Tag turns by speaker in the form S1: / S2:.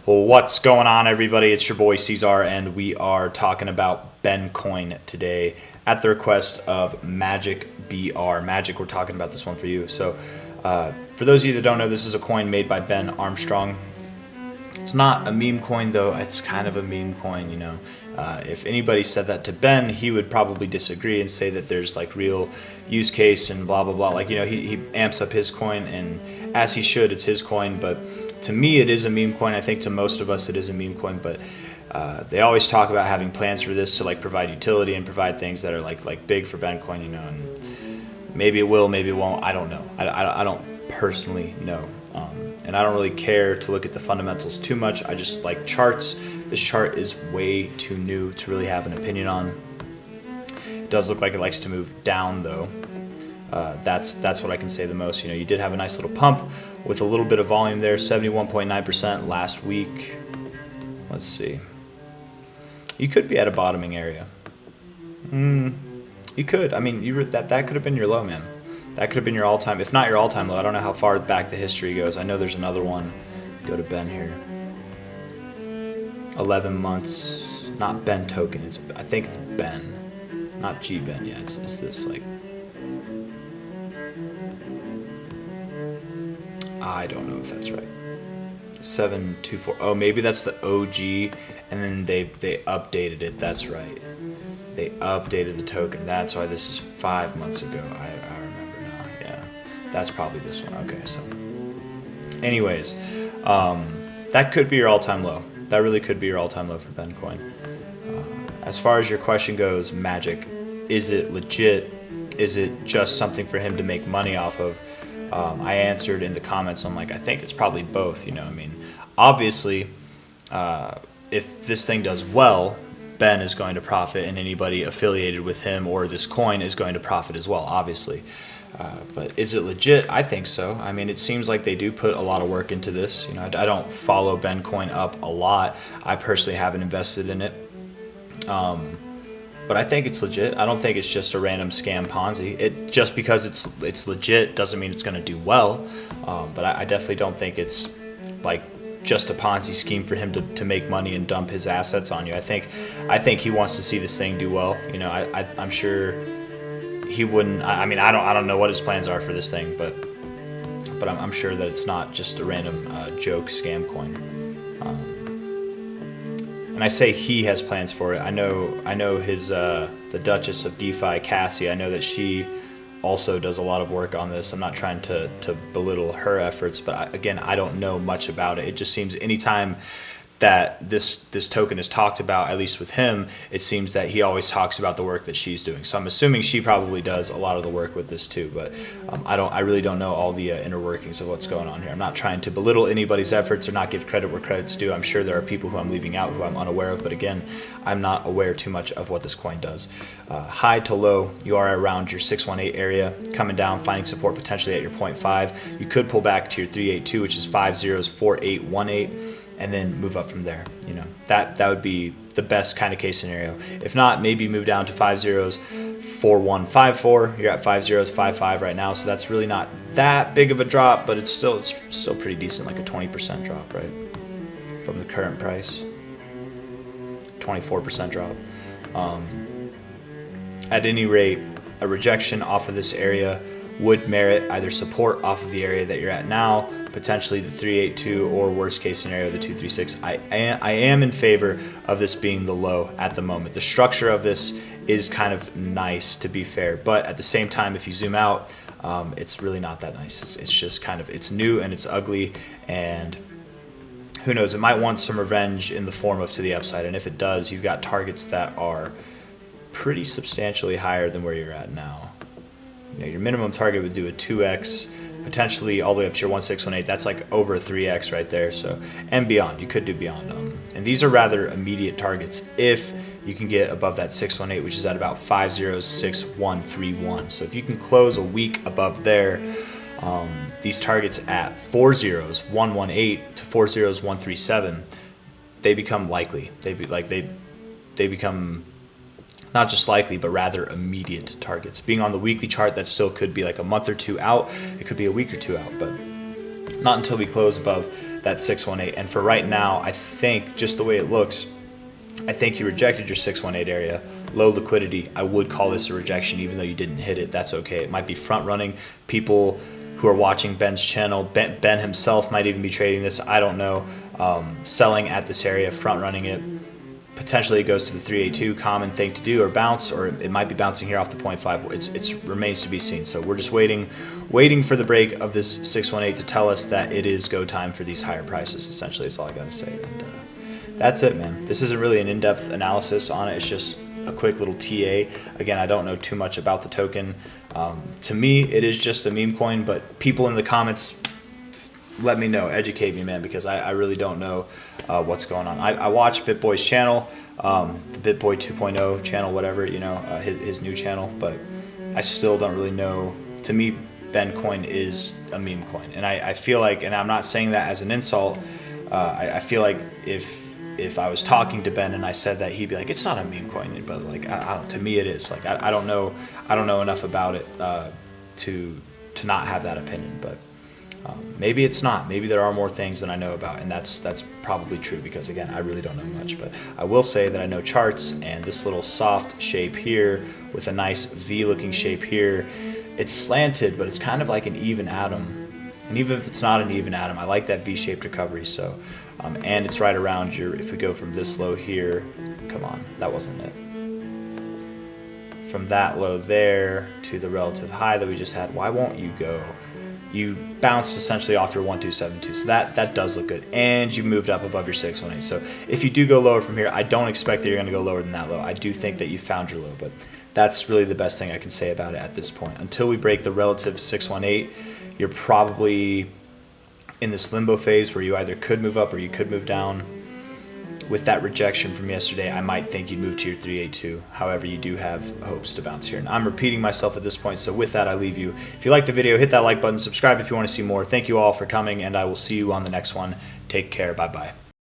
S1: Well, what's going on, everybody? It's your boy C-Zar, and we are talking about Ben Coin today at the request of Magic BR. Magic, we're talking about this one for you. So, for those of you that don't know, this is a coin made by Ben Armstrong. It's not a meme coin, though. It's kind of a meme coin, you know. If anybody said that to Ben, he would probably disagree and say that there's like real use case and blah, blah, blah. Like, you know, he amps up his coin, and as he should, it's his coin. But to me, it is a meme coin. I think to most of us, it is a meme coin. But they always talk about having plans for this to like provide utility and provide things that are like big for Ben coin, you know. And maybe it will, maybe it won't. I don't know. I don't personally know. And I don't really care to look at the fundamentals too much. I just like charts. This chart is way too new to really have an opinion on. It does look like it likes to move down, though. That's what I can say the most. You know, you did have a nice little pump with a little bit of volume there, 71.9% last week. Let's see. You could be at a bottoming area. You could. I mean, that could have been your low, man. That could have been your all-time, if not your all-time low. I don't know how far back the history goes. I know there's another one. Go to Ben here. 11 months. Not Ben token. I think it's Ben. Not G Ben. Yeah, it's this like. I don't know if that's right. 724. Oh, maybe that's the OG, and then they updated it. That's right. They updated the token. That's why this is 5 months ago. I remember now. Yeah, that's probably this one. Okay, so anyways, that could be your all-time low. That really could be your all-time low for Ben Coin. As far as your question goes, Magic, is it legit? Is it just something for him to make money off of? I answered in the comments. I'm like, I think it's probably both. You know, I mean, obviously, if this thing does well, Ben is going to profit, and anybody affiliated with him or this coin is going to profit as well, obviously. But is it legit? I think so. I mean, it seems like they do put a lot of work into this. You know, I don't follow Ben Coin up a lot. I personally haven't invested in it. But I think it's legit. I don't think it's just a random scam Ponzi. It just because it's legit doesn't mean it's going to do well. But I definitely don't think it's like just a Ponzi scheme for him to make money and dump his assets on you. I think he wants to see this thing do well. You know, I'm sure he wouldn't. I mean, I don't know what his plans are for this thing, but I'm sure that it's not just a random joke scam coin. And I say he has plans for it. I know his the Duchess of DeFi, Cassie. I know that she also does a lot of work on this. I'm not trying to belittle her efforts, but again, I don't know much about it. It just seems anytime that this token is talked about, at least with him, it seems that he always talks about the work that she's doing. So I'm assuming she probably does a lot of the work with this too. But I really don't know all the inner workings of what's going on here. I'm not trying to belittle anybody's efforts or not give credit where credit's due. I'm sure there are people who I'm leaving out who I'm unaware of. But again, I'm not aware too much of what this coin does. High to low, you are around your 618 area, coming down, finding support potentially at your 0.5. You could pull back to your 382, which is 504818. And then move up from there. You know, that would be the best kind of case scenario. If not, maybe move down to 504154. You're at 5055 right now, so that's really not that big of a drop, but it's still pretty decent, like a 20% drop, right, from the current price. 24% drop. At any rate, a rejection off of this area would merit either support off of the area that you're at now, potentially the 382, or worst case scenario, the 236. I am in favor of this being the low at the moment. The structure of this is kind of nice, to be fair, but at the same time, if you zoom out, it's really not that nice. It's just kind of, it's new and it's ugly, and who knows, it might want some revenge in the form of to the upside, and if it does, you've got targets that are pretty substantially higher than where you're at now. You know, your minimum target would do a 2x, potentially all the way up to your 1618. That's like over a 3x right there. So, and beyond, you could do beyond. And these are rather immediate targets if you can get above that 618, which is at about 506131. So if you can close a week above there, these targets at 40118 to 40137, they become likely. They become not just likely, but rather immediate targets. Being on the weekly chart, that still could be like a month or two out. It could be a week or two out, but not until we close above that 618. And for right now, I think just the way it looks, I think you rejected your 618 area. Low liquidity. I would call this a rejection even though you didn't hit it. That's okay. It might be front running. People who are watching Ben's channel, Ben himself might even be trading this. I don't know. Selling at this area, front running it. Potentially it goes to the 382, common thing to do, or bounce, or it might be bouncing here off the 0.5. It remains to be seen. So we're just waiting for the break of this 618 to tell us that it is go time for these higher prices. Essentially, is all I gotta say. And that's it, man. This isn't really an in-depth analysis on it. It's just a quick little TA. Again, I don't know too much about the token. To me, it is just a meme coin, but people in the comments, let me know, educate me, man, because I really don't know what's going on. I watch BitBoy's channel, the BitBoy 2.0 channel, whatever, his new channel, but I still don't really know. To me, Ben coin is a meme coin, and I feel like, and I'm not saying that as an insult, I feel like if I was talking to Ben and I said that, he'd be like, it's not a meme coin, but like I don't, to me it is. Like I don't know enough about it to not have that opinion, but maybe it's not. Maybe there are more things than I know about, and that's probably true because, again, I really don't know much. But I will say that I know charts, and this little soft shape here with a nice V-looking shape here, it's slanted, but it's kind of like an even atom. And even if it's not an even atom, I like that V-shaped recovery. So, and it's right around if we go from this low here, come on, that wasn't it. From that low there to the relative high that we just had, why won't you go? You bounced essentially off your 1272, so that does look good, and you moved up above your 618. So if you do go lower from here, I don't expect that you're going to go lower than that low. I do think that you found your low, but that's really the best thing I can say about it at this point. Until we break the relative 618, you're probably in this limbo phase where you either could move up or you could move down. With that rejection from yesterday, I might think you'd move to your 382. However, you do have hopes to bounce here. And I'm repeating myself at this point, so with that, I leave you. If you like the video, hit that like button, subscribe if you want to see more. Thank you all for coming, and I will see you on the next one. Take care. Bye-bye.